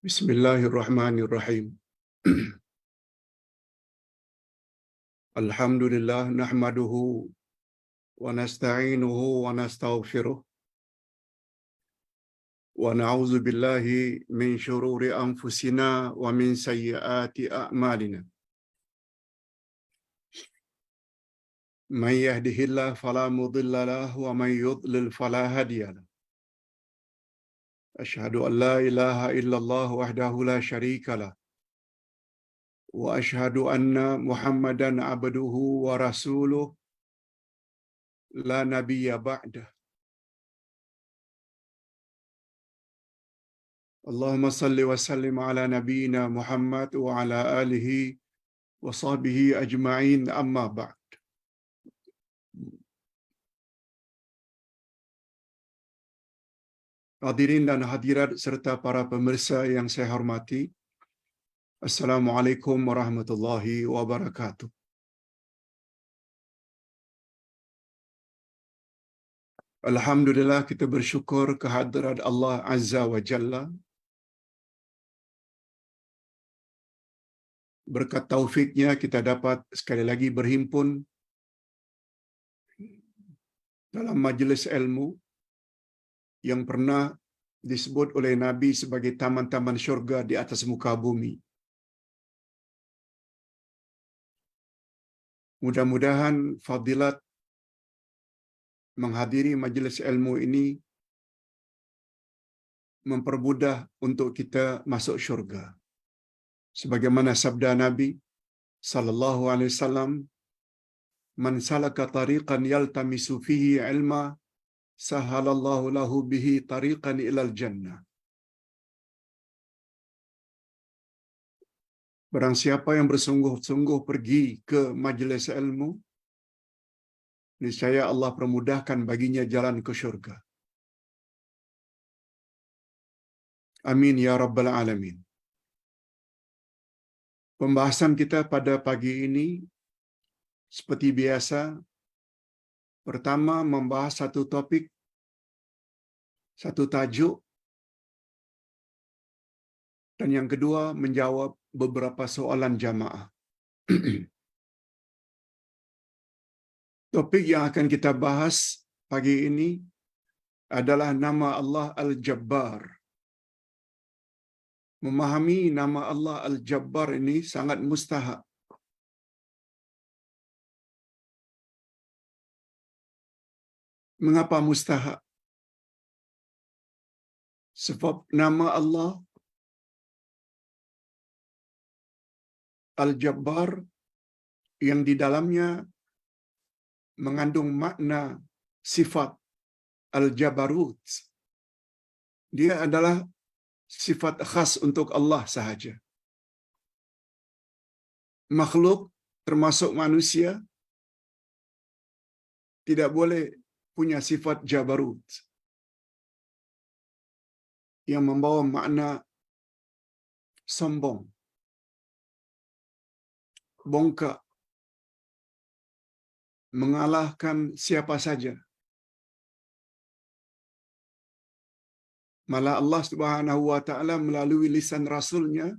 Bismillahirrahmanirrahim. Alhamdulillah nahmaduhu wa nasta'inuhu wa nastaghfiruh wa na'udzu billahi min shururi anfusina wa min sayyiati a'malina. May yahdihillahu fala mudilla lahu wa may yudlil fala hadiya lahu. Asyhadu an la ilaha illallah wahdahu la syarika lah wa asyhadu anna Muhammadan abduhu wa rasuluh la nabiyya ba'dah. Allahumma salli wa sallim ala nabiyyina Muhammad wa ala alihi wa sahbihi ajma'in amma ba'd. Hadirin dan hadirat serta para pemirsa yang saya hormati, Assalamualaikum warahmatullahi wabarakatuh. Alhamdulillah kita bersyukur kehadirat Allah Azza wa Jalla. Berkat taufiknya kita dapat sekali lagi berhimpun dalam majlis ilmu yang pernah disebut oleh Nabi sebagai taman-taman syurga di atas muka bumi. Mudah-mudahan fadilat menghadiri majlis ilmu ini mempermudah untuk kita masuk syurga. Sebagaimana sabda Nabi sallallahu alaihi wasallam, "Man salaka tariqan yaltamisu fihi ilma, sahalallahu lahu bihi tariqan ilal jannah." Barang siapa yang bersungguh-sungguh pergi ke majlis ilmu, niscaya Allah permudahkan baginya jalan ke syurga. Amin ya rabbal alamin. Pembahasan kita pada pagi ini seperti biasa, pertama membahas satu topik, satu tajuk, dan yang kedua menjawab beberapa soalan jamaah. Topik yang akan kita bahas pagi ini adalah nama Allah Al-Jabbar. Memahami nama Allah Al-Jabbar ini sangat mustahak. Mengapa mustahak? Sebab nama Allah Al-Jabbar yang di dalamnya mengandung makna sifat Al-Jabarut. Dia adalah sifat khas untuk Allah sahaja. Makhluk termasuk manusia tidak boleh punya sifat Jabarut yang membawa makna sombong, bongkak, mengalahkan siapa saja. Malah Allah Subhanahu wa taala melalui lisan rasulnya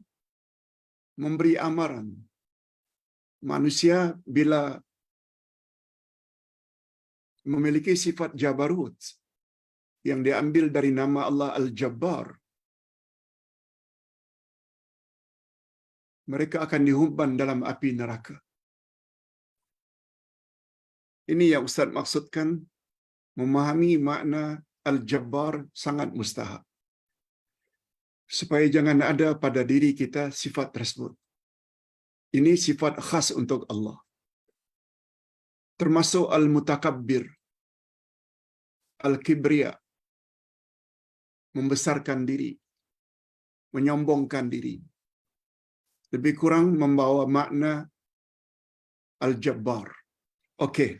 memberi amaran. Manusia bila memiliki sifat Jabarut yang diambil dari nama Allah Al-Jabbar, mereka akan dihumban dalam api neraka. Ini yang Ustaz maksudkan, memahami makna Al-Jabbar sangat mustahak. Supaya jangan ada pada diri kita sifat tersebut. Ini sifat khas untuk Allah. Termasuk Al-Mutakabbir, Al-Kibriya, membesarkan diri, menyombongkan diri. Lebih kurang membawa makna Al-Jabbar. Okey.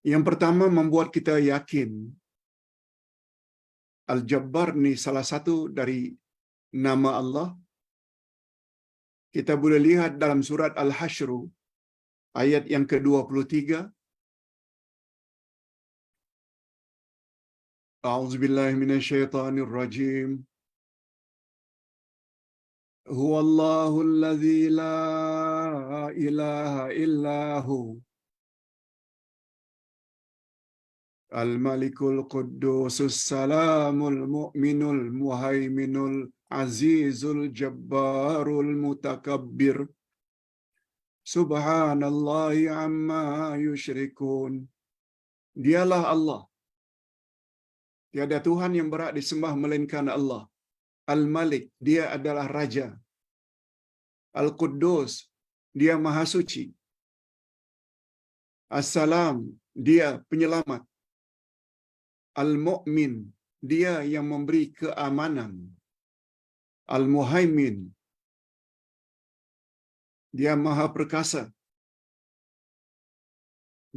Yang pertama membuat kita yakin Al-Jabbar ni salah satu dari nama Allah. Kita boleh lihat dalam surat Al-Hasyr ayat yang ke-23. A'udzubillahi minasyaitonirrajim. Huwallahu alladzi la ilaha illa hu. Al-Malikul Quddusus Salamul Mu'minul Muhaiminul Azizul Jabbarul Mutakabbir. Subhanallahi amma yusyrikun. Dialah Allah. Tiada Tuhan yang berhak disembah melainkan Allah. Al-Malik, dia adalah Raja. Al-Quddus, dia Maha Suci. As-Salam, dia penyelamat. Al-Mu'min, dia yang memberi keamanan. Al-Muhaimin, dia Maha Perkasa.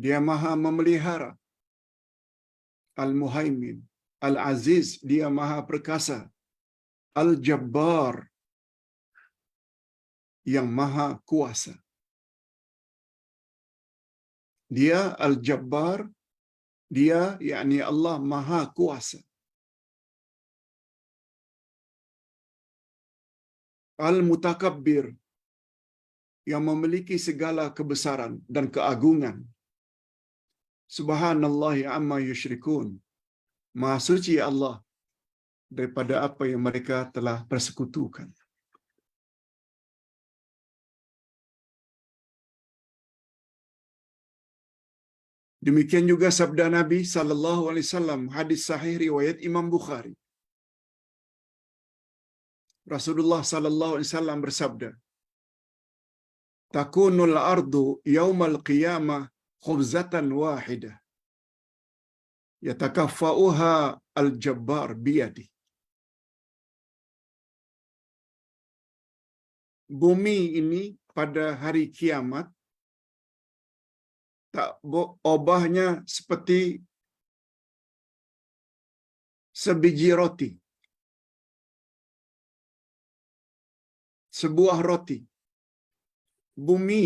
Dia Maha Memelihara. Al-Muhaimin. Al-Aziz, dia Maha Perkasa. Al-Jabbar, yang Maha Kuasa. Dia Al-Jabbar, dia yakni Allah Maha Kuasa. Al-Mutakabbir, yang memiliki segala kebesaran dan keagungan. Subhanallahi amma yusyrikun. Maha suci Allah daripada apa yang mereka telah persekutukan. Demikian juga sabda Nabi sallallahu alaihi wasallam, hadis sahih riwayat Imam Bukhari. Rasulullah sallallahu alaihi wasallam bersabda, "Takunul ardu yaumal qiyamah khubzatan wahidah. Yatakaffa'uha al-jabbar biyadi." Bumi ini pada hari kiamat tak obahnya seperti sebiji roti. Sebuah roti. Bumi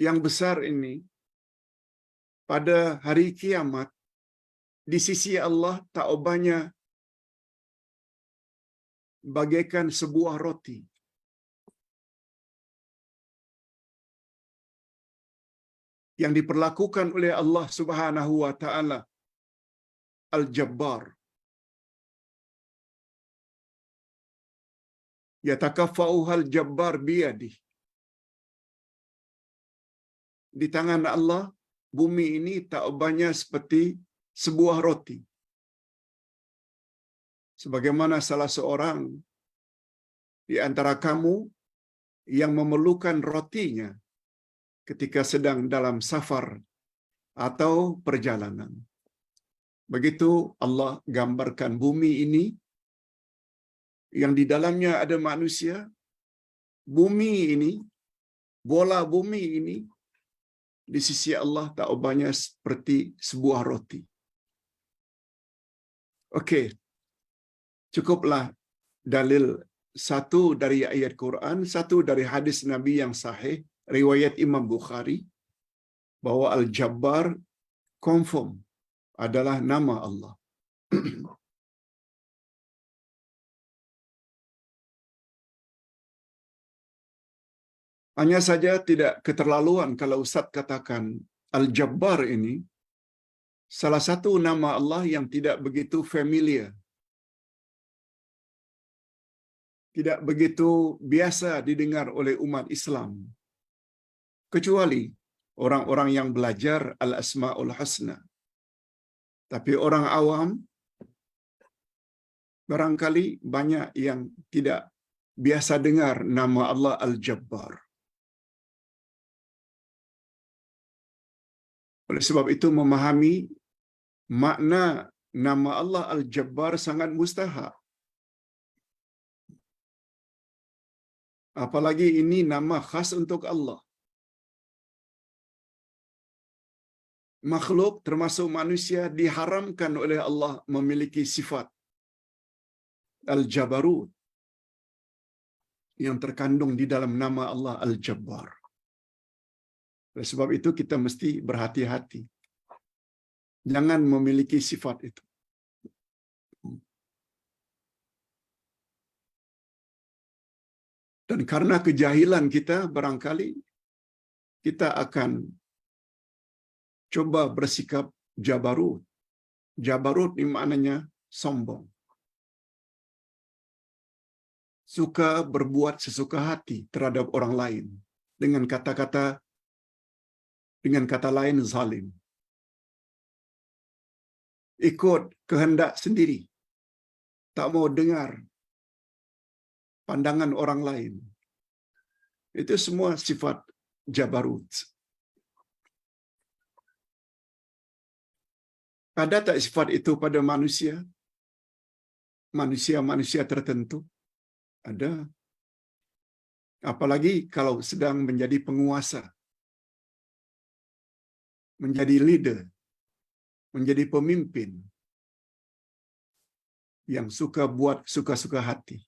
yang besar ini pada hari kiamat di sisi Allah tak obahnya bagaikan sebuah roti. Yang diperlakukan oleh Allah Subhanahu wa taala Al-Jabbar. Yatakaffa'uha al-Jabbar biyadih. Di tangan Allah, bumi ini tak ubahnya seperti sebuah roti. Sebagaimana salah seorang di antara kamu yang memerlukan rotinya ketika sedang dalam safar atau perjalanan. Begitu Allah gambarkan bumi ini yang di dalamnya ada manusia. Bumi ini, bola bumi ini di sisi Allah tak ubahnya seperti sebuah roti. Okey. Cukuplah dalil satu dari ayat Quran, satu dari hadis Nabi yang sahih, riwayat Imam Bukhari, bahwa Al-Jabbar confirm adalah nama Allah. Hanya saja tidak keterlaluan kalau Ustaz katakan Al-Jabbar ini salah satu nama Allah yang tidak begitu familiar. Tidak begitu biasa didengar oleh umat Islam. Kecuali orang-orang yang belajar Al-Asma'ul Husna. Tapi orang awam barangkali banyak yang tidak biasa dengar nama Allah Al-Jabbar. Oleh sebab itu memahami makna nama Allah Al-Jabbar sangat mustahak. Apalagi ini nama khas untuk Allah. Makhluk termasuk manusia diharamkan oleh Allah memiliki sifat Al-Jabarut yang terkandung di dalam nama Allah Al-Jabbar. Oleh sebab itu kita mesti berhati-hati. jangan memiliki sifat itu. Dan karena kejahilan kita, barangkali kita akan coba bersikap jabarut. Jabarut ini maknanya sombong. Suka berbuat sesuka hati terhadap orang lain. Dengan kata lain zalim. Ikut kehendak sendiri. Tak mau dengar pandangan orang lain. Itu semua sifat jabarut. Ada tak sifat itu pada manusia? Manusia-manusia tertentu? Ada. Apalagi kalau sedang menjadi penguasa. Menjadi leader. Menjadi pemimpin. Yang suka buat suka-suka hati.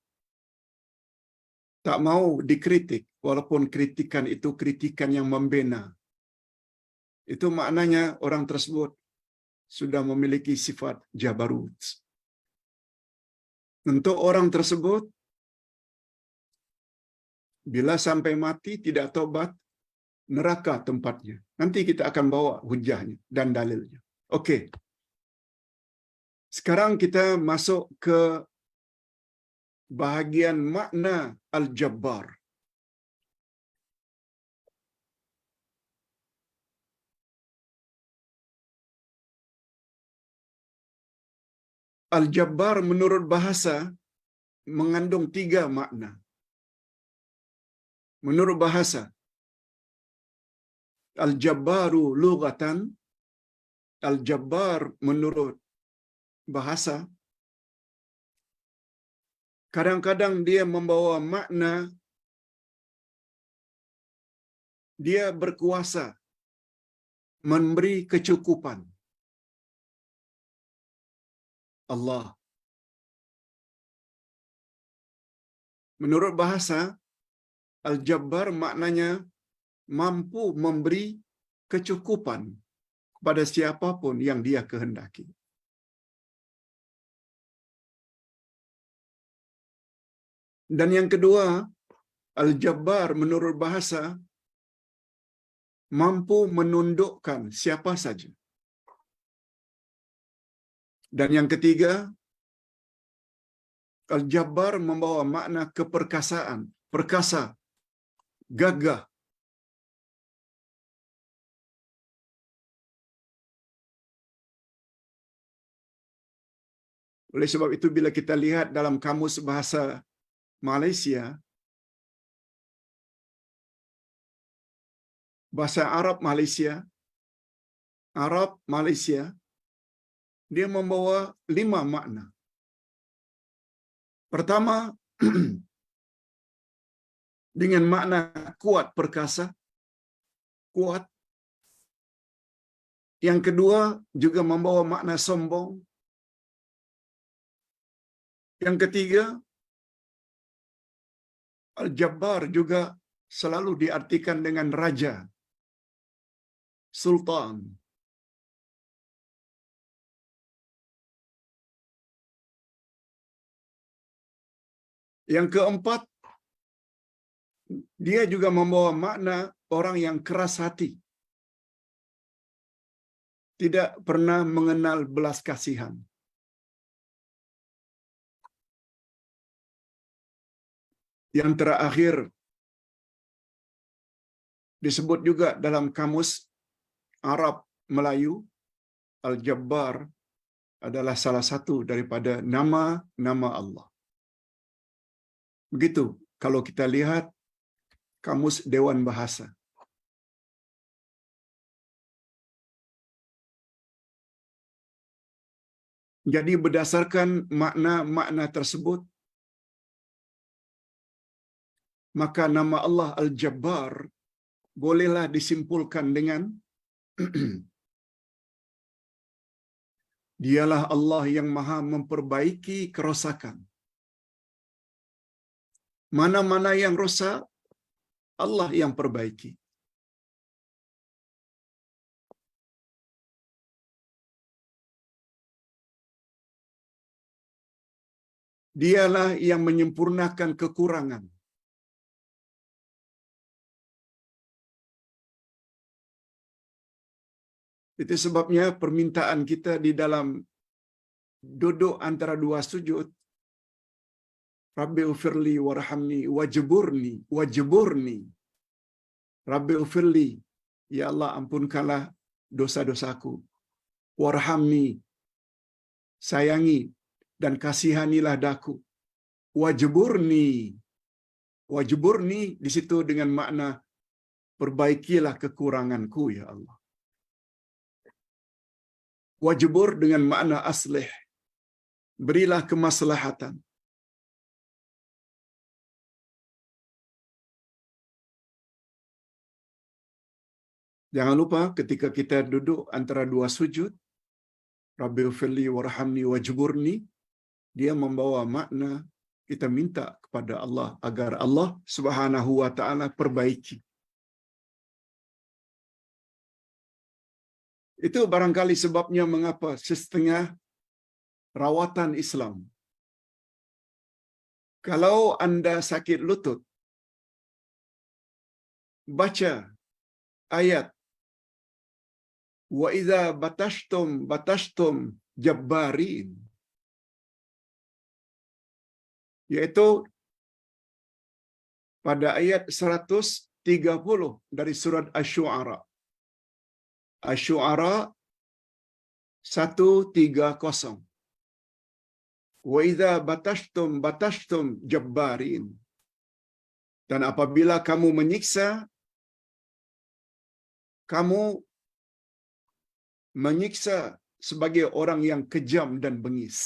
Tak mau dikritik, walaupun kritikan itu kritikan yang membina. Itu maknanya orang tersebut sudah memiliki sifat jabarut. Untuk orang tersebut, bila sampai mati tidak tobat, neraka tempatnya. Nanti kita akan bawa hujahnya dan dalilnya. Okey. Sekarang kita masuk ke bahagian makna Al-Jabbar. Al-Jabbar menurut bahasa mengandung 3 makna. Menurut bahasa, Al-Jabbaru lughatan, Al-Jabbar menurut bahasa, kadang-kadang dia membawa makna dia berkuasa, memberi kecukupan. Allah. Menurut bahasa, Al-Jabbar maknanya mampu memberi kecukupan kepada siapapun yang dia kehendaki. Dan yang kedua, Al-Jabbar menurut bahasa mampu menundukkan siapa saja. Dan yang ketiga, Al-Jabbar membawa makna keperkasaan, perkasa, gagah. Oleh sebab itu bila kita lihat dalam kamus bahasa Malaysia, bahasa Arab Malaysia, dia membawa 5 makna. Pertama, dengan makna kuat, perkasa, kuat. Yang kedua juga membawa makna sombong. Yang ketiga, Al-Jabbar juga selalu diartikan dengan raja, sultan. Yang keempat, dia juga membawa makna orang yang keras hati. Tidak pernah mengenal belas kasihan. Yang terakhir, disebut juga dalam kamus Arab Melayu, Al-Jabbar adalah salah satu daripada nama-nama Allah. Begitu kalau kita lihat kamus Dewan Bahasa. Jadi berdasarkan makna-makna tersebut, maka nama Allah Al-Jabbar bolehlah disimpulkan dengan Dialah Allah yang maha memperbaiki kerosakan. Mana-mana yang rosak, Allah yang perbaiki. Dialah yang menyempurnakan kekurangan. Itu sebabnya permintaan kita di dalam duduk antara dua sujud, Rabbi ufirli warhamni wajburni. Rabbi ufirli, ya Allah ampunkanlah dosa-dosaku. Warhamni, sayangi dan kasihanilah daku. Wajburni. Wajburni di situ dengan makna perbaikilah kekuranganku ya Allah. Wajbur dengan makna aslih. Berilah kemaslahatan. Jangan lupa ketika kita duduk antara dua sujud, Rabbi ufirli warhamni wajburni, dia membawa makna kita minta kepada Allah agar Allah Subhanahu wa taala perbaiki. Itu barangkali sebabnya mengapa setengah rawatan Islam, kalau Anda sakit lutut, baca ayat wa idza batashtum jabbarin, yaitu pada ayat 130 dari surat Asy-Syu'ara. Asy-Syu'ara 130. Wa idza batashtum jabbarin. Dan apabila kamu menyiksa sebagai orang yang kejam dan bengis.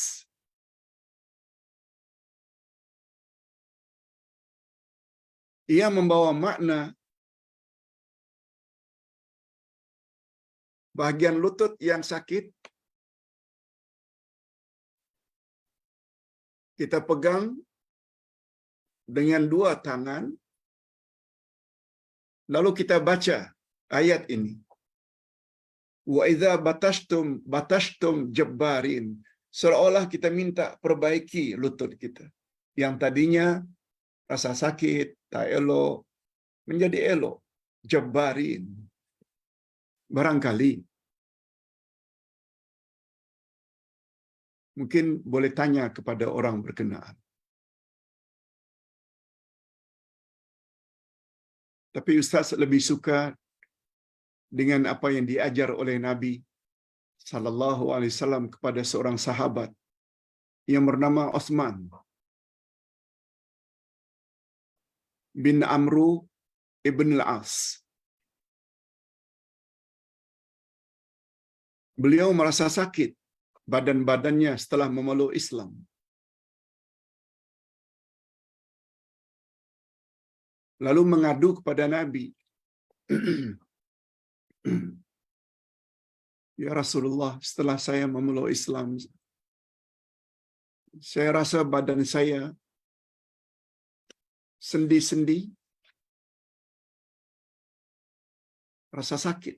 Ia membawa makna bahagian lutut yang sakit, kita pegang dengan dua tangan, lalu kita baca ayat ini. Wa idza batashtum jabbarin. Seolah-olah kita minta perbaiki lutut kita. Yang tadinya rasa sakit, tak elok, menjadi elok. Jabbarin. Barangkali mungkin boleh tanya kepada orang berkenaan. Tapi Ustaz lebih suka dengan apa yang diajar oleh Nabi sallallahu alaihi wasallam kepada seorang sahabat yang bernama Utsman bin Amru ibn al-As. Beliau merasa sakit badan-badannya setelah memeluk Islam. Lalu mengadu kepada Nabi. Ya Rasulullah, setelah saya memeluk Islam, saya rasa badan saya sendi-sendi, rasa sakit.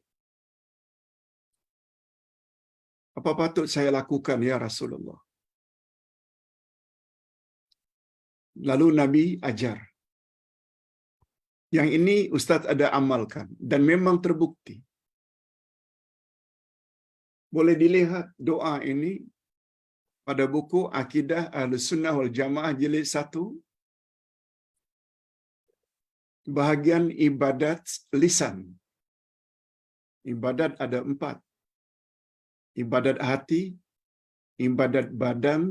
Apa patut saya lakukan ya Rasulullah? Lalu Nabi ajar. Yang ini Ustaz ada amalkan dan memang terbukti. Boleh dilihat doa ini pada buku Akidah Ahlussunnah wal Jamaah jilid 1, bahagian ibadat lisan. Ibadat ada 4. Ibadat hati, ibadat badan,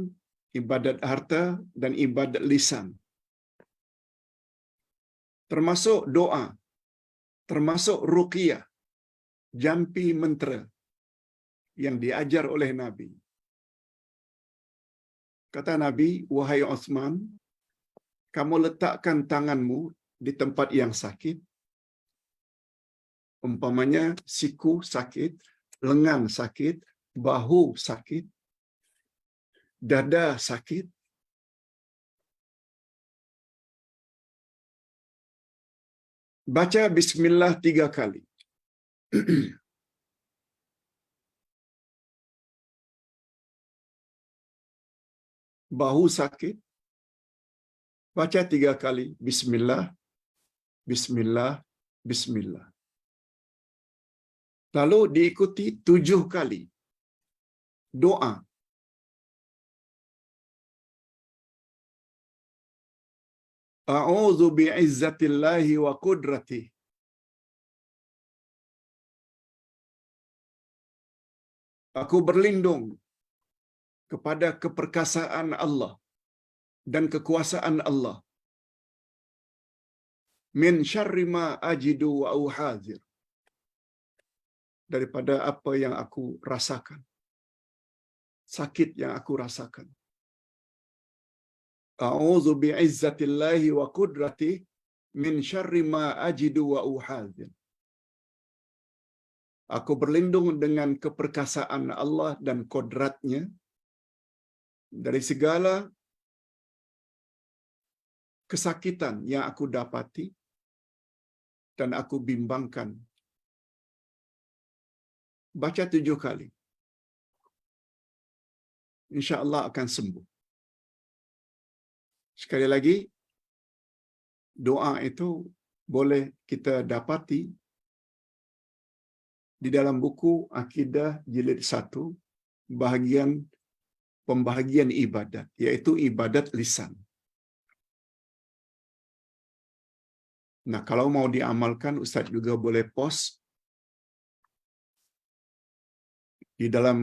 ibadat harta, dan ibadat lisan. Termasuk doa, termasuk ruqyah, jampi mentera yang diajar oleh Nabi. Kata Nabi, wahai Utsman, kamu letakkan tanganmu di tempat yang sakit, umpamanya siku sakit, lengan sakit, bahu sakit, dada sakit. Baca bismillah 3 kali. Bahu sakit, Baca 3 kali. Bismillah, Bismillah, Bismillah. Lalu diikuti 7 kali doa. A'udzu bi'izzatillahi wa qudratihi. Aku berlindung kepada keperkasaan Allah dan kekuasaan Allah. Min syarri ma ajidu wa uhadzir. Daripada apa yang aku rasakan. Sakit yang aku rasakan. A'udzu bi'izzatillahi wa qudratihi min syarri ma ajidu wa uhadzir. Aku berlindung dengan keperkasaan Allah dan kodratnya dari segala kesakitan yang aku dapati dan aku bimbangkan. Baca 7 kali. InsyaAllah akan sembuh. Sekali lagi, doa itu boleh kita dapati di dalam buku Akidah Jilid 1, pembahagian ibadat, yaitu ibadat lisan. Nah, kalau mau diamalkan, Ustaz juga boleh post di dalam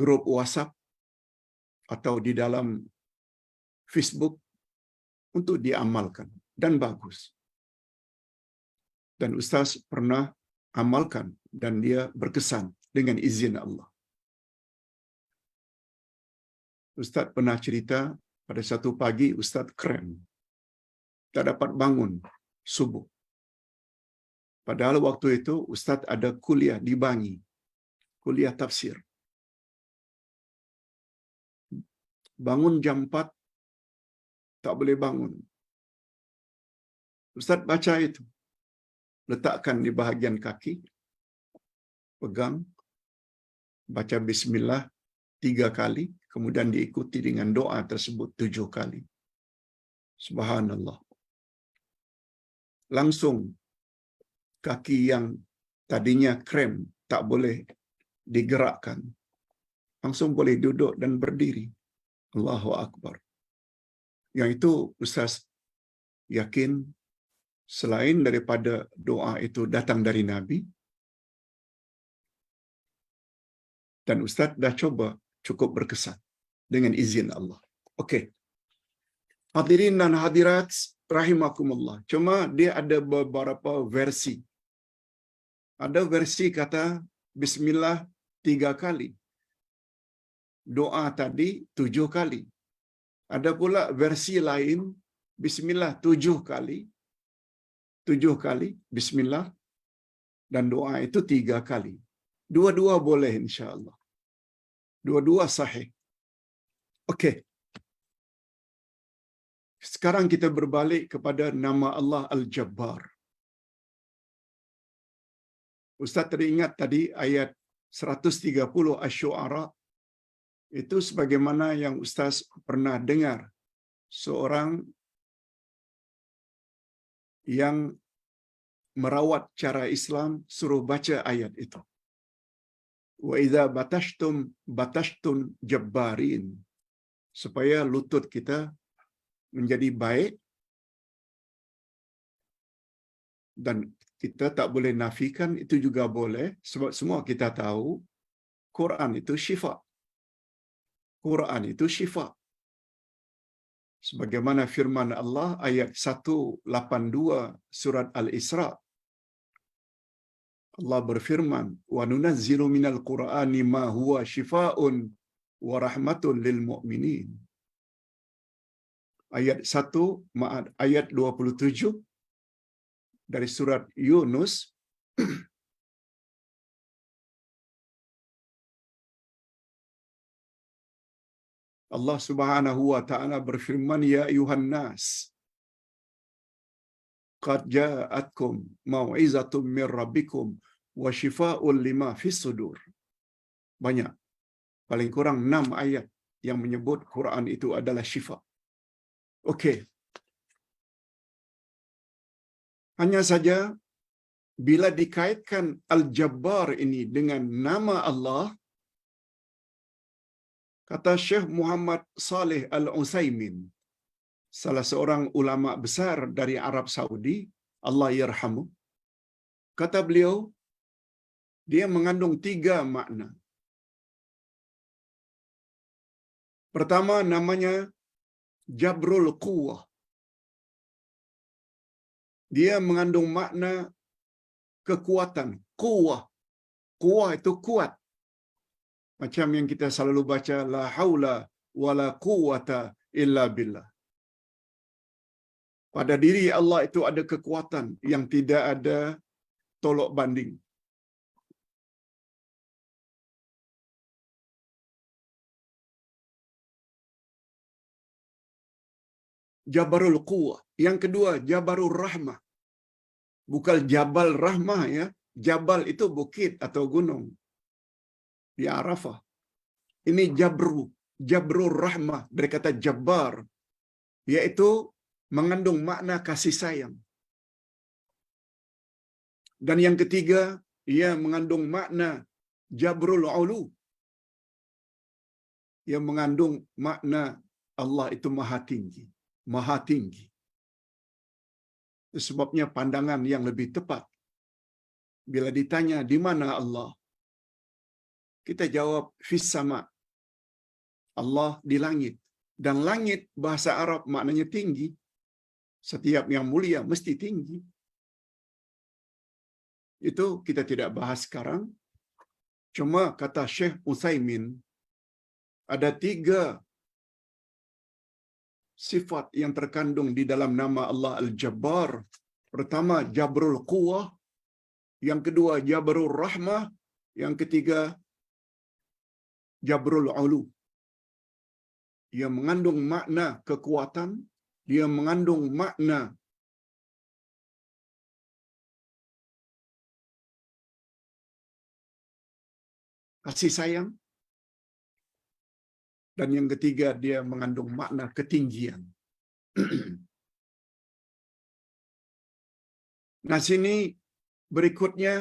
grup WhatsApp atau di dalam Facebook untuk diamalkan. Dan bagus. Dan Ustaz pernah amalkan dan dia berkesan dengan izin Allah. Ustaz pernah cerita pada satu pagi Ustaz krem. Tak dapat bangun subuh. Padahal waktu itu Ustaz ada kuliah di Bangi. Kuliah tafsir. Bangun jam 4, tak boleh bangun. Ustaz baca itu. Letakkan di bahagian kaki. Pegang. Baca Bismillah 3 kali. Kemudian diikuti dengan doa tersebut 7 kali. Subhanallah. Langsung kaki yang tadinya krem tak boleh digerakkan. Langsung boleh duduk dan berdiri. Allahu Akbar. Yang itu Ustaz yakin selain daripada doa itu datang dari Nabi, dan Ustaz dah coba, cukup berkesan dengan izin Allah. Okey. Hadirin dan hadirat rahimakumullah. Cuma dia ada beberapa versi. Ada versi kata Bismillah 3 kali. Doa tadi 7 kali. Ada pula versi lain Bismillah 7 kali. 7 kali Bismillah dan doa itu 3 kali. Dua-dua boleh insya-Allah. Dua-dua sahih. Okey. Sekarang kita berbalik kepada nama Allah Al-Jabbar. Ustaz teringat tadi ayat 130 Asy-Syu'ara itu sebagaimana yang Ustaz pernah dengar seorang yang merawat cara Islam suruh baca ayat itu. Wa idza batashtum jabbarin, supaya lutut kita menjadi baik dan kita tak boleh nafikan itu juga boleh sebab semua kita tahu Quran itu syifa. Quran itu syifa. Sebagaimana firman Allah ayat 182 surat Al-Isra. Allah berfirman, "Wa nunazzilu minal Qur'ani ma huwa shifaa'un wa rahmatun lil mu'minin." Ayat 27 dari surat Yunus Allah Subhanahu wa taala berfirman, "Ya ayuhan nas, qad ja'atkum mau'izatun mir rabbikum wa shifaa'un lima fis sudur." Banyak. Paling kurang 6 ayat yang menyebut Quran itu adalah syifa. Okey. Hanya saja bila dikaitkan Al-Jabbar ini dengan nama Allah, kata Syekh Muhammad Saleh Al-Utsaimin, salah seorang ulama besar dari Arab Saudi, Allah yarhamu, kata beliau, dia mengandung 3 makna. Pertama, namanya Jabrul Quwwah. Dia mengandung makna kekuatan. Quwwah. Quwwah itu kuat. Macam yang kita selalu baca, la haula wala quwwata illa billah. Pada diri Allah itu ada kekuatan yang tidak ada tolok banding. Jabarul Quwwah. Yang kedua, Jabarul Rahmah. Bukan Jabal Rahmah ya. Jabal itu bukit atau gunung di Arafah. Ini Jabrul Rahmah dari kata Jabbar, yaitu mengandung makna kasih sayang. Dan yang ketiga, ia mengandung makna Jabrul Ulu. Ia mengandung makna Allah itu maha tinggi. Maha tinggi. Sebabnya pandangan yang lebih tepat. Bila ditanya di mana Allah, kita jawab fis sama. Allah di langit. Dan langit bahasa Arab maknanya tinggi. Setiap yang mulia mesti tinggi. Itu kita tidak bahas sekarang. Cuma kata Syekh Utsaimin, ada 3 sifat yang terkandung di dalam nama Allah Al-Jabbar. Pertama, Jabrul Quwwah. Yang kedua, Jabrul Rahmah. Yang ketiga, Jabrul Ulu. Ia mengandung makna kekuatan. Dia mengandung makna kasih sayang. Dan yang ketiga, dia mengandung makna ketinggian. Nah, sini berikutnya,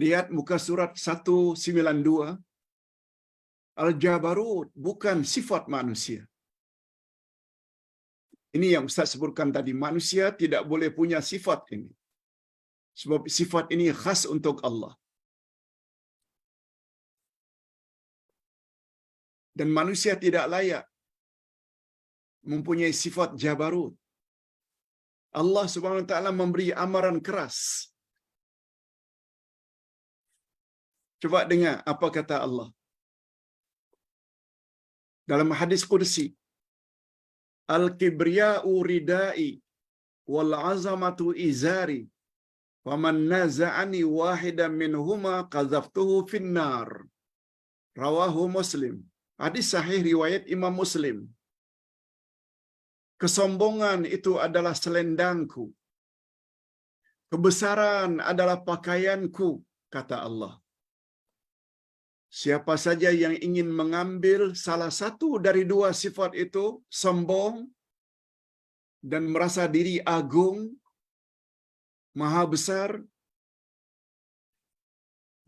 lihat muka surat 192. Al-Jabarut bukan sifat manusia. Ini yang Ustaz sebutkan tadi. Manusia tidak boleh punya sifat ini. Sebab sifat ini khas untuk Allah. Dan manusia tidak layak mempunyai sifat Jabarut. Allah Subhanahu Wa Taala memberi amaran keras. Coba dengar apa kata Allah. Dalam hadis qudsi, Al-kibriya'u ridai wal 'azamatu izari wa man naza'ani wahidan minhuma qadhaftuhu finnar. Rawahu Muslim. Hadis sahih riwayat Imam Muslim. Kesombongan itu adalah selendangku. Kebesaran adalah pakaianku, kata Allah. Siapa saja yang ingin mengambil salah satu dari 2 sifat itu, sombong dan merasa diri agung, maha besar,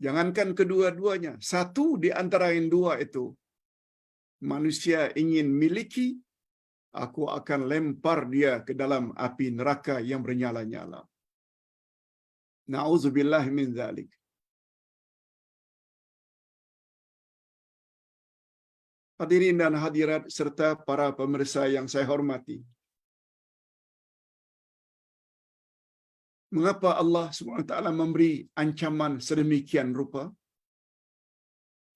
jangankan kedua-duanya, satu di antara yang 2 itu, manusia ingin miliki, aku akan lempar dia ke dalam api neraka yang bernyala-nyala. Na'udzubillah min dzalik. Hadirin dan hadirat serta para pemirsa yang saya hormati. Mengapa Allah SWT memberi ancaman sedemikian rupa?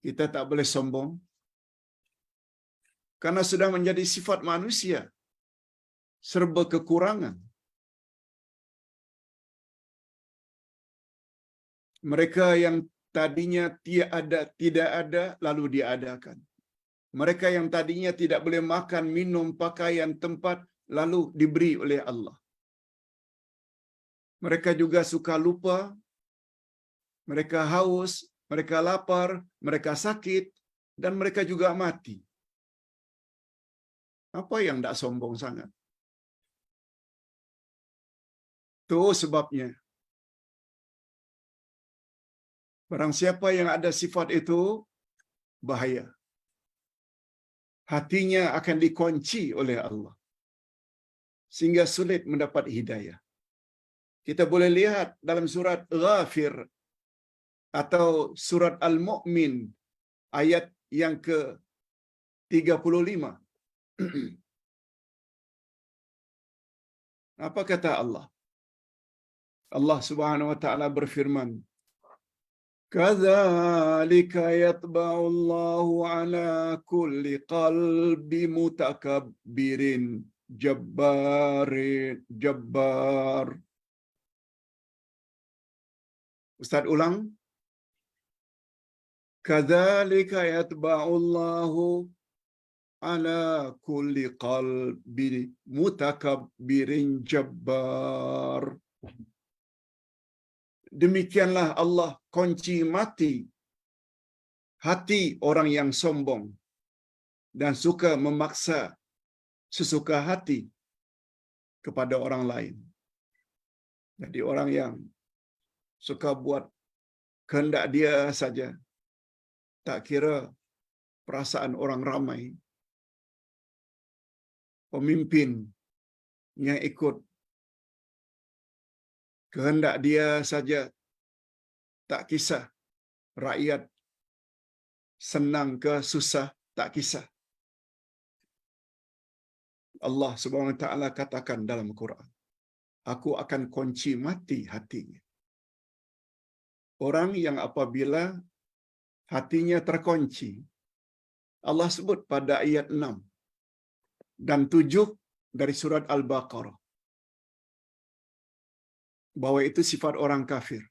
Kita tak boleh sombong. Karena sudah menjadi sifat manusia. Serba kekurangan. Mereka yang tadinya tidak ada lalu diadakan. Mereka yang tadinya tidak boleh makan, minum, pakaian, tempat lalu diberi oleh Allah. Mereka juga suka lupa, mereka haus, mereka lapar, mereka sakit, dan mereka juga mati. Apa yang tak sombong sangat? Itu sebabnya. Barang siapa yang ada sifat itu, bahaya. Hatinya akan dikunci oleh Allah. Sehingga sulit mendapat hidayah. Kita boleh lihat dalam surat Ghafir atau surat Al-Mu'min ayat yang ke-35. Apa kata Allah? Allah Subhanahu wa taala berfirman, "Kadzalika yatba'u Allahu 'ala kulli qalbi mutakabbirin jabbar." Ustaz ulang. Kadzalika yatba'u Allahu 'ala kulli qalbi mutakabbirin jabbar. Demikianlah Allah kunci mati hati orang yang sombong dan suka memaksa sesuka hati kepada orang lain. Jadi orang yang suka buat kehendak dia saja, tak kira perasaan orang ramai, pemimpin yang ikut kehendak dia saja, tak kisah rakyat senang ke susah, tak kisah. Allah Subhanahu wa taala katakan dalam Quran, aku akan kunci mati hatinya. Orang yang apabila hatinya terkunci, Allah sebut pada ayat 6 dan 7 dari surat Al-Baqarah bahwa itu sifat orang kafir.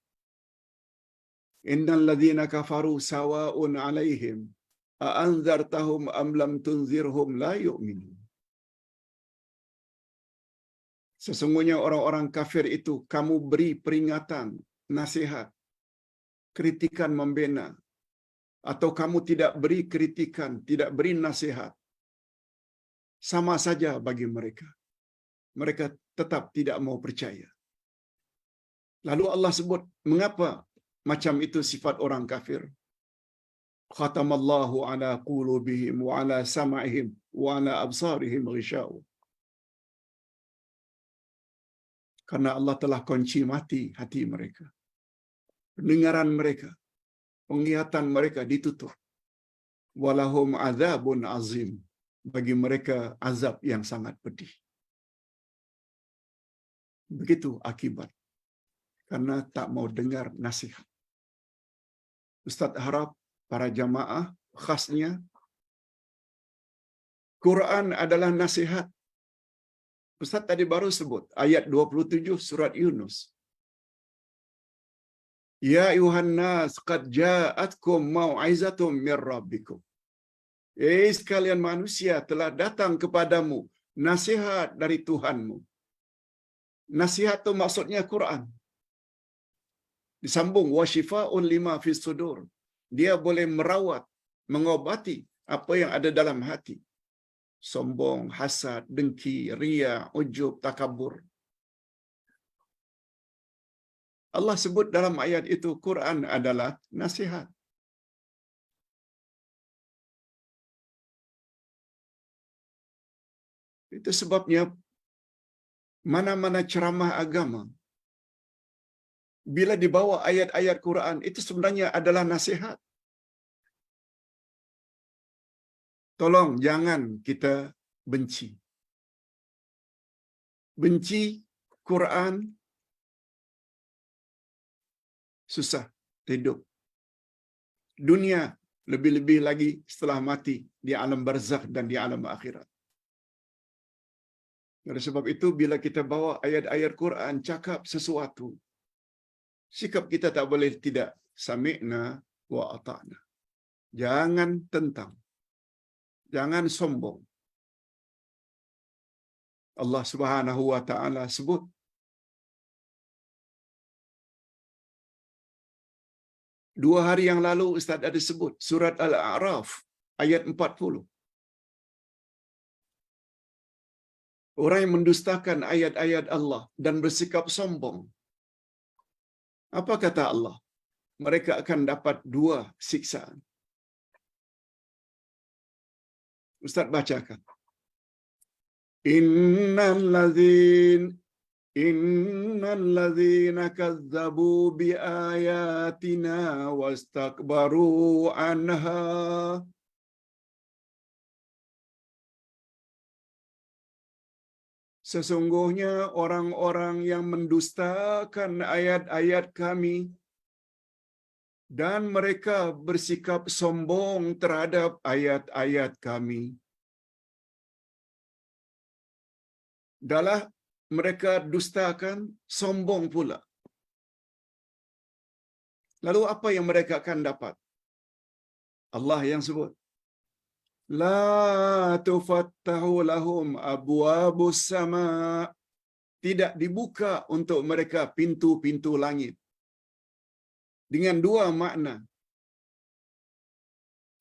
Innal ladzina kafaru sawa'un 'alaihim a anzartahum am lam tunzirhum la yu'minun. Sesungguhnya orang-orang kafir itu kamu beri peringatan, nasihat, kritikan membina, atau kamu tidak beri kritikan, tidak beri nasihat, sama saja bagi mereka. Mereka tetap tidak mau percaya. Lalu Allah sebut, mengapa macam itu sifat orang kafir? Khatamallahu ala qulubihim wa ala sam'ihim wa ala absarihim ghishaw. Karena Allah telah kunci mati hati mereka. Pendengaran mereka, penglihatan mereka ditutup. Walahum azabun azim. Bagi mereka azab yang sangat pedih. Begitu akibat. Karena tak mau dengar nasihat. Ustaz harap para jamaah khasnya Quran adalah nasihat. Ustaz tadi baru sebut ayat 27 surat Yunus. Ya ayuhan nas qad ja'atkum mau'izatun mir rabbikum. Sekalian manusia telah datang kepadamu nasihat dari Tuhanmu. Nasihat itu maksudnya Quran. Disambung wa shifaa'un lima fis sudur. Dia boleh merawat, mengobati apa yang ada dalam hati. Sombong, hasad, dengki, ria, ujub, takabur. Allah sebut dalam ayat itu Quran adalah nasihat. Itu sebabnya mana-mana ceramah agama bila dibawa ayat-ayat Quran itu sebenarnya adalah nasihat. Tolong jangan kita benci. Benci Quran susah hidup. Dunia lebih-lebih lagi setelah mati di alam barzakh dan di alam akhirat. Oleh sebab itu bila kita bawa ayat-ayat Quran cakap sesuatu, sikap kita tak boleh tidak. Sami'na wa ata'na. Jangan tentang. Jangan sombong. Allah Subhanahu wa taala sebut dua hari yang lalu Ustaz ada sebut surat Al-A'raf ayat 40. Orang yang mendustakan ayat-ayat Allah dan bersikap sombong. Apa kata Allah? Mereka akan dapat 2 siksaan. Ustaz bacakan. Innal ladzina kazzabu bi ayatina wastakbaru anha. Sesungguhnya orang-orang yang mendustakan ayat-ayat kami dan mereka bersikap sombong terhadap ayat-ayat kami. Dalah mereka dustakan, sombong pula. Lalu apa yang mereka akan dapat? Allah yang sebut. La tufattahu lahum abwabus sama. Tidak dibuka untuk mereka pintu-pintu langit. Dengan 2 makna.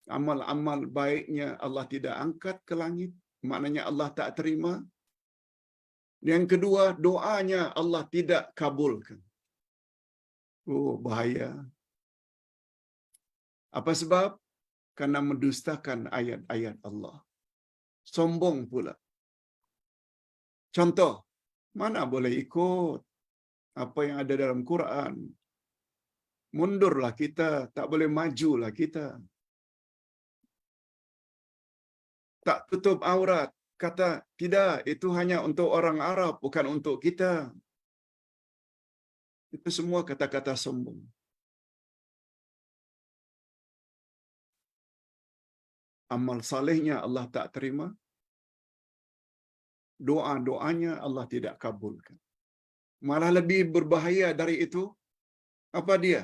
Amal-amal baiknya Allah tidak angkat ke langit. Maknanya Allah tak terima. Yang kedua, doanya Allah tidak kabulkan. Oh, bahaya. Apa sebab? Karena mendustakan ayat-ayat Allah. Sombong pula. Contoh, mana boleh ikut apa yang ada dalam Quran? Mundurlah kita, tak boleh majulah kita. Tak tutup aurat. Kata, tidak, itu hanya untuk orang Arab, bukan untuk kita. Itu semua kata-kata sombong. Amal salehnya Allah tak terima. Doa-doanya Allah tidak kabulkan. Malah lebih berbahaya dari itu, apa dia?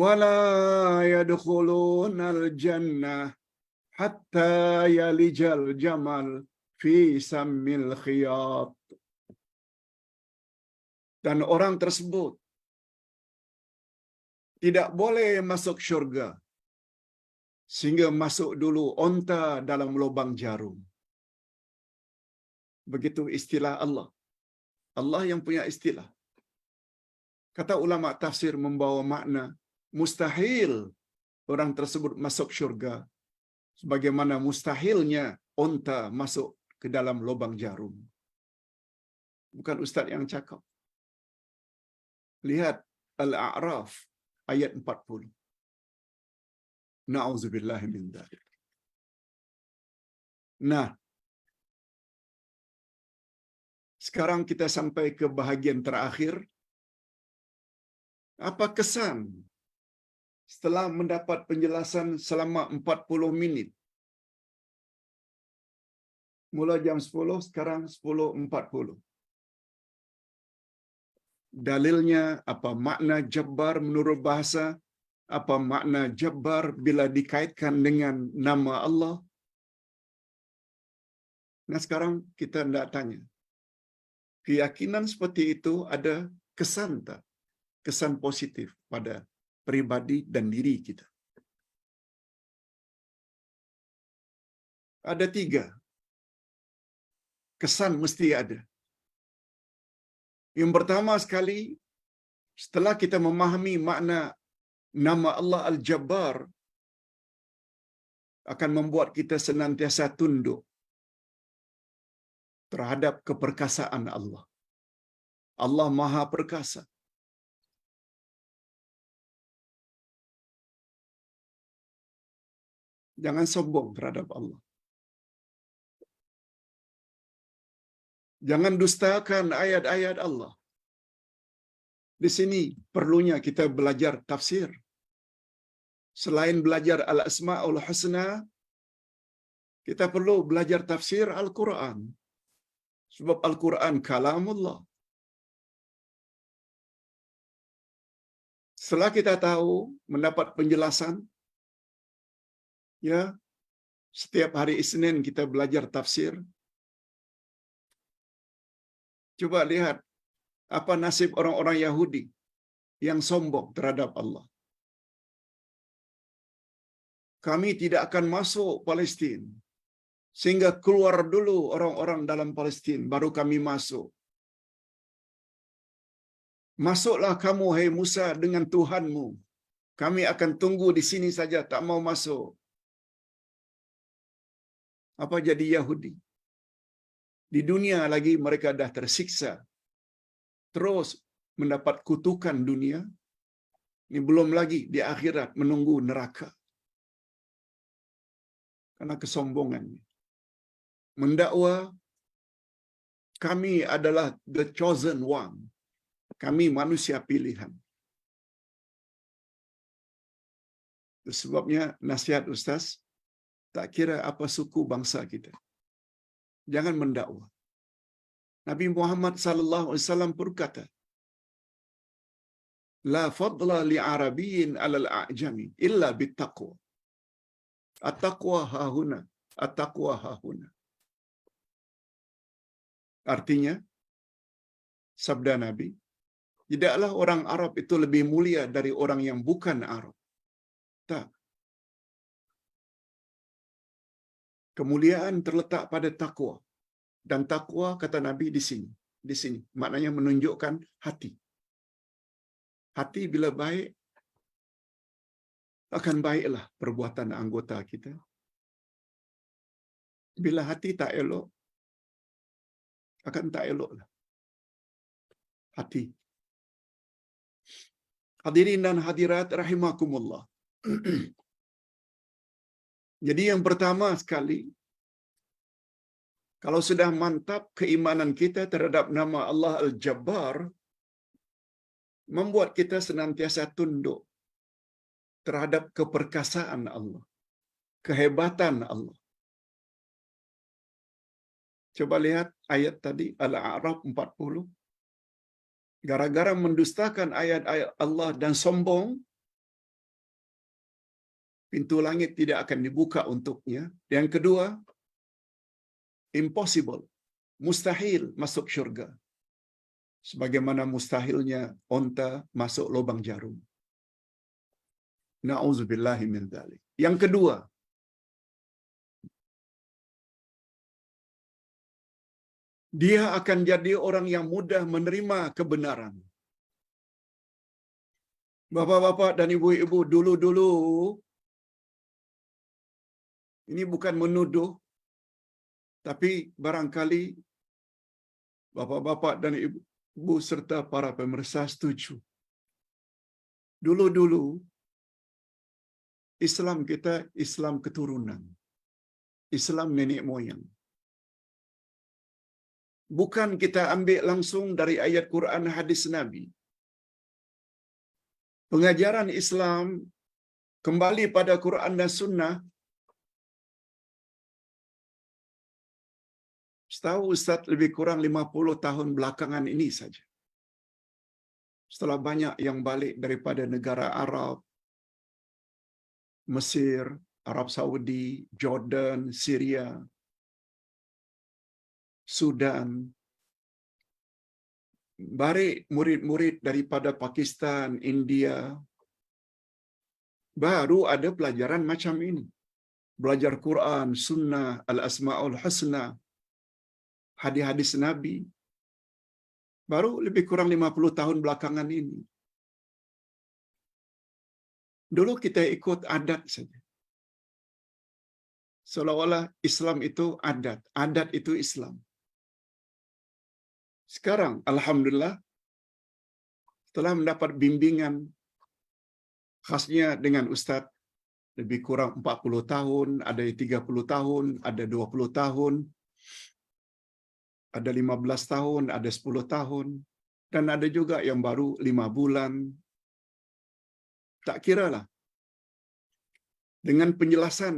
Wala yadkhulunal jannah hatta yalijal jamal fi sammil khiyat. Dan orang tersebut tidak boleh masuk syurga sehingga masuk dulu onta dalam lubang jarum. Begitu istilah Allah. Allah yang punya istilah. Kata ulama tafsir membawa makna mustahil orang tersebut masuk syurga sebagaimana mustahilnya onta masuk ke dalam lubang jarum. Bukan ustaz yang cakap. Lihat Al-A'raf ayat 40. Na'udzubillahi min dzalik. Nah, sekarang kita sampai ke bahagian terakhir. Apa kesan setelah mendapat penjelasan selama 40 minit? Mula jam 10, sekarang 10.40. Dalilnya, apa makna jabbar menurut bahasa? Apa makna jabbar bila dikaitkan dengan nama Allah? Nah, sekarang kita hendak tanya. Keyakinan seperti itu ada kesan tak? Kesan positif pada pribadi dan diri kita. Ada 3. Kesan mesti ada. Yang pertama sekali, setelah kita memahami makna nama Allah Al-Jabbar, akan membuat kita senantiasa tunduk terhadap keperkasaan Allah. Allah Maha Perkasa. Jangan sombong terhadap Allah. Jangan dustakan ayat-ayat Allah. Di sini perlunya kita belajar tafsir. Selain belajar Al-Asma'ul Husna, kita perlu belajar tafsir Al-Quran. Sebab Al-Quran kalamullah. Setelah kita tahu, mendapat penjelasan, ya, setiap hari Isnin kita belajar tafsir. Coba lihat apa nasib orang-orang Yahudi yang sombong terhadap Allah. Kami tidak akan masuk Palestin Sehingga keluar dulu orang-orang dalam Palestin, baru kami masuk. Masuklah kamu, hai Musa, dengan Tuhanmu. Kami akan tunggu di sini saja, tak mau masuk. Apa jadi Yahudi? Di dunia lagi mereka dah tersiksa. Terus mendapat kutukan dunia. Ini belum lagi di akhirat menunggu neraka. Karena kesombongannya. Mendakwa kami adalah the chosen one. Kami manusia pilihan. Itu sebabnya nasihat Ustaz, tak kira apa suku bangsa kita, jangan mendakwa. Nabi Muhammad sallallahu alaihi wasallam berkata, "La fadla li Arabiyyin 'alal a'jami illa bittaqwa. At-taqwa hahuna, at-taqwa hahuna." Artinya, sabda Nabi, tidaklah orang Arab itu lebih mulia dari orang yang bukan Arab. Tak. Kemuliaan terletak pada takwa. Dan takwa, kata Nabi, di sini. Di sini. Maknanya menunjukkan hati. Hati bila baik, akan baiklah perbuatan anggota kita. Bila hati tak elok, akan tak eloklah. Hati. Hadirin dan hadirat rahimakumullah. Jadi yang pertama sekali, kalau sudah mantap keimanan kita terhadap nama Allah Al-Jabbar, membuat kita senantiasa tunduk terhadap keperkasaan Allah, kehebatan Allah. Coba lihat ayat tadi, Al-A'raf 40. Gara-gara mendustakan ayat-ayat Allah dan sombong, pintu langit tidak akan dibuka untuknya. Yang kedua, impossible, mustahil masuk syurga. Sebagaimana mustahilnya onta masuk lubang jarum. Na'udzubillahi min dzalik. Yang kedua, dia akan jadi orang yang mudah menerima kebenaran. Bapak-bapak dan ibu-ibu, dulu-dulu, ini bukan menuduh, tapi barangkali bapak-bapak dan ibu serta para pemirsa setuju. Dulu-dulu, Islam kita Islam keturunan. Islam nenek moyang. Bukan kita ambil langsung dari ayat Quran hadis Nabi. Pengajaran Islam kembali pada Quran dan Sunnah. Setahu Ustaz lebih kurang 50 tahun belakangan ini saja. Setelah banyak yang balik daripada negara Arab, Mesir, Arab Saudi, Jordan, Syria, Sudan, balik murid-murid daripada Pakistan, India, baru ada pelajaran macam ini. Belajar Quran, Sunnah, Al-Asma'ul Husna, hadis-hadis Nabi. Baru lebih kurang 50 tahun belakangan ini. Dulu kita ikut adat saja. Seolah-olah Islam itu adat, adat itu Islam. Sekarang, alhamdulillah, setelah mendapat bimbingan khasnya dengan Ustaz lebih kurang 40 tahun, ada 30 tahun, ada 20 tahun, ada 15 tahun, ada 10 tahun, dan ada juga yang baru 5 bulan. Tak kiralah. Dengan penjelasan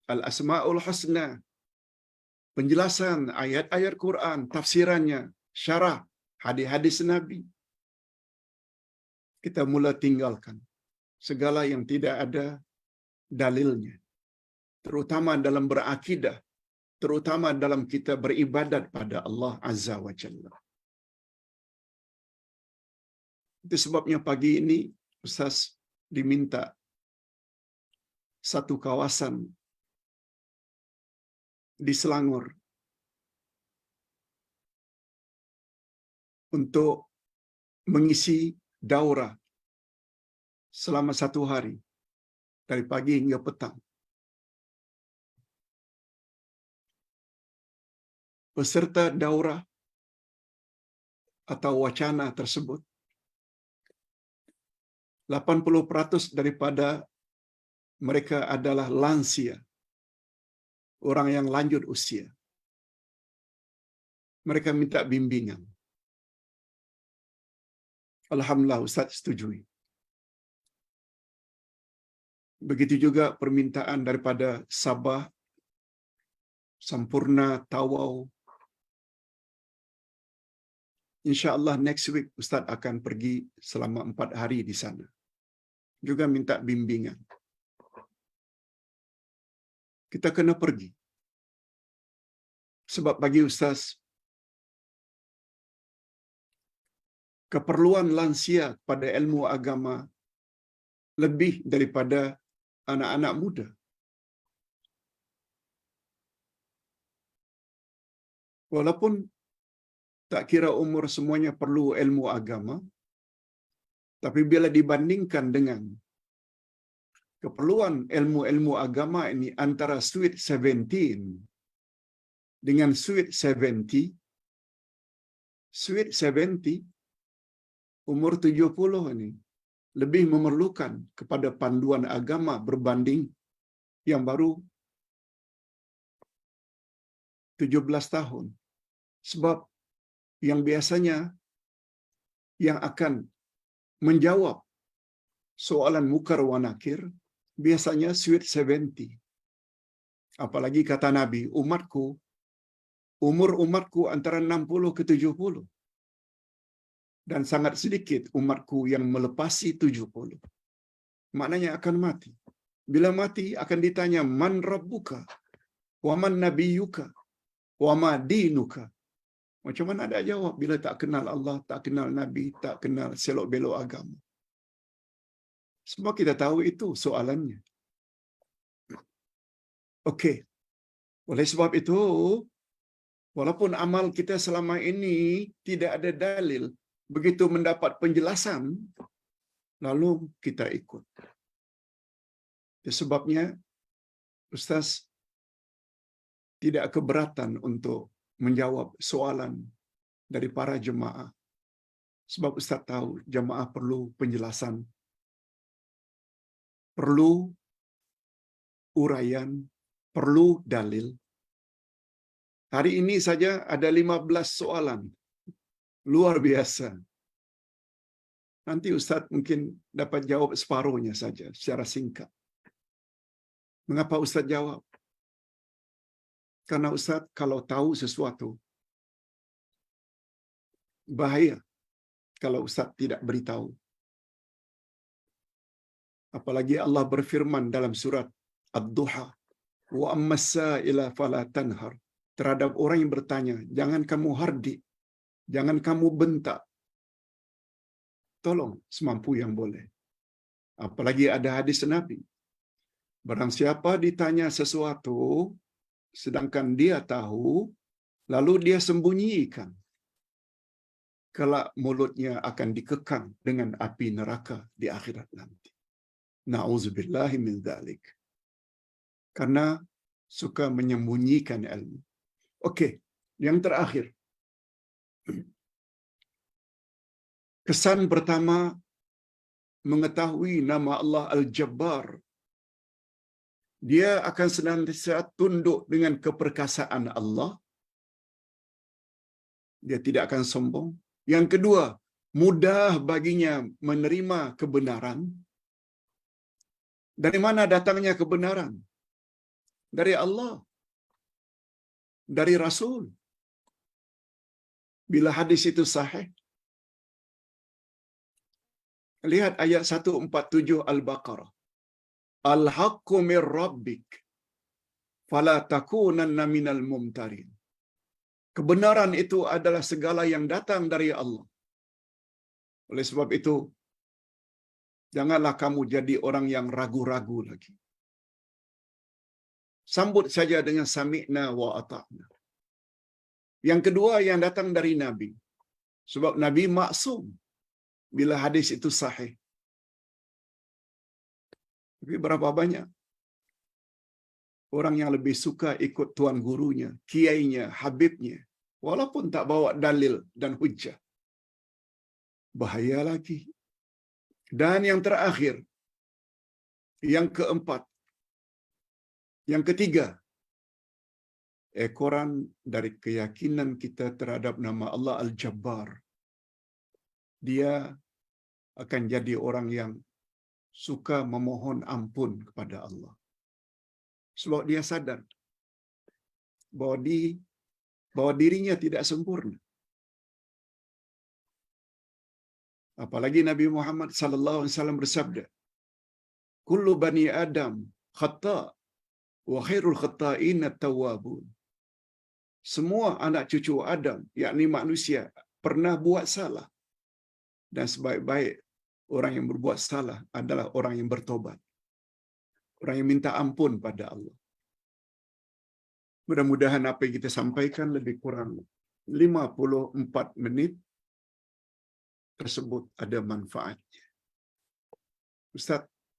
Al-Asma'ul Husna, penjelasan ayat-ayat Quran, tafsirannya, syarah hadis-hadis Nabi, kita mula tinggalkan segala yang tidak ada dalilnya, terutama dalam berakidah, terutama dalam kita beribadat pada Allah Azza wa Jalla. Itu sebabnya pagi ini Ustaz diminta satu kawasan di Selangor untuk mengisi daurah selama 1 hari, dari pagi hingga petang. Peserta daurah atau wacana tersebut, 80% daripada mereka adalah lansia, orang yang lanjut usia. Mereka minta bimbingan. Alhamdulillah Ustaz setujui. Begitu juga permintaan daripada Sabah, Sampurna, Tawau. InsyaAllah next week Ustaz akan pergi selama 4 hari di sana. Juga minta bimbingan. Kita kena pergi. Sebab bagi Ustaz, keperluan lansia pada ilmu agama lebih daripada anak-anak muda. Walaupun tak kira umur semuanya perlu ilmu agama, tapi bila dibandingkan dengan keperluan ilmu-ilmu agama ini antara Sweet 17 dengan Sweet 70, Sweet 70 umur 70 ini lebih memerlukan kepada panduan agama berbanding yang baru 17 tahun. Sebab yang biasanya yang akan menjawab soalan mukar wa nakir biasanya Sweet 70. Apalagi kata Nabi, umur umatku antara 60 ke 70. Dan sangat sedikit umatku yang melepasi 70. Maknanya akan mati. Bila mati akan ditanya, man rabbuka, wa man nabiyuka, wa ma dinuka. Macam mana ada jawab bila tak kenal Allah, tak kenal Nabi, tak kenal selok-belok agama. Semua kita tahu itu soalannya. Okey. Oleh sebab itu, walaupun amal kita selama ini tidak ada dalil, begitu mendapat penjelasan, lalu kita ikut. Sebabnya, Ustaz tidak keberatan untuk menjawab soalan dari para jemaah. Sebab Ustaz tahu, jemaah perlu penjelasan, perlu uraian, perlu dalil. Hari ini saja ada 15 soalan. Luar biasa. Nanti Ustaz mungkin dapat jawab separuhnya saja secara singkat. Mengapa Ustaz jawab? Karena Ustaz kalau tahu sesuatu, bahaya kalau Ustaz tidak beritahu. Apalagi Allah berfirman dalam surat Ad-Duha, wa ammas sa'ila fala tanhar. Terhadap orang yang bertanya, jangan kamu hardik, jangan kamu bentak. Tolong semampu yang boleh. Apalagi ada hadis Nabi. Barang siapa ditanya sesuatu, sedangkan dia tahu, lalu dia sembunyikan, kelak mulutnya akan dikekang dengan api neraka di akhirat nanti. Na'udzubillahi min dzalik. Karena suka menyembunyikan ilmu. Okey, yang terakhir. Kesan pertama, mengetahui nama Allah Al-Jabbar. Dia akan senantiasa tunduk dengan keperkasaan Allah. Dia tidak akan sombong. Yang kedua, mudah baginya menerima kebenaran. Dari mana datangnya kebenaran? Dari Allah. Dari Rasul. Bila hadis itu sahih. Lihat ayat 147 Al-Baqarah. Al-haqqu min rabbik. Fala takunanna minal mumtarin. Kebenaran itu adalah segala yang datang dari Allah. Oleh sebab itu, janganlah kamu jadi orang yang ragu-ragu lagi. Sambut saja dengan sami'na wa ata'na. Yang kedua yang datang dari Nabi. Sebab Nabi maksum bila hadis itu sahih. Tapi berapa banyak orang yang lebih suka ikut tuan gurunya, kiainya, habibnya, walaupun tak bawa dalil dan hujjah. Bahaya lagi. Dan yang terakhir, yang keempat, yang ketiga, ekoran dari keyakinan kita terhadap nama Allah Al-Jabbar. Dia akan jadi orang yang suka memohon ampun kepada Allah. Sebab dia sadar bahwa dirinya tidak sempurna. Apalagi Nabi Muhammad sallallahu alaihi wasallam bersabda, "Kullu bani Adam khata' wa khairul khata'in at-tawwabun." Semua anak cucu Adam, yakni manusia, pernah buat salah. Dan sebaik-baik orang yang berbuat salah adalah orang yang bertobat. Orang yang minta ampun pada Allah. Mudah-mudahan apa yang kita sampaikan lebih kurang 54 menit tersebut ada manfaatnya. Ustaz,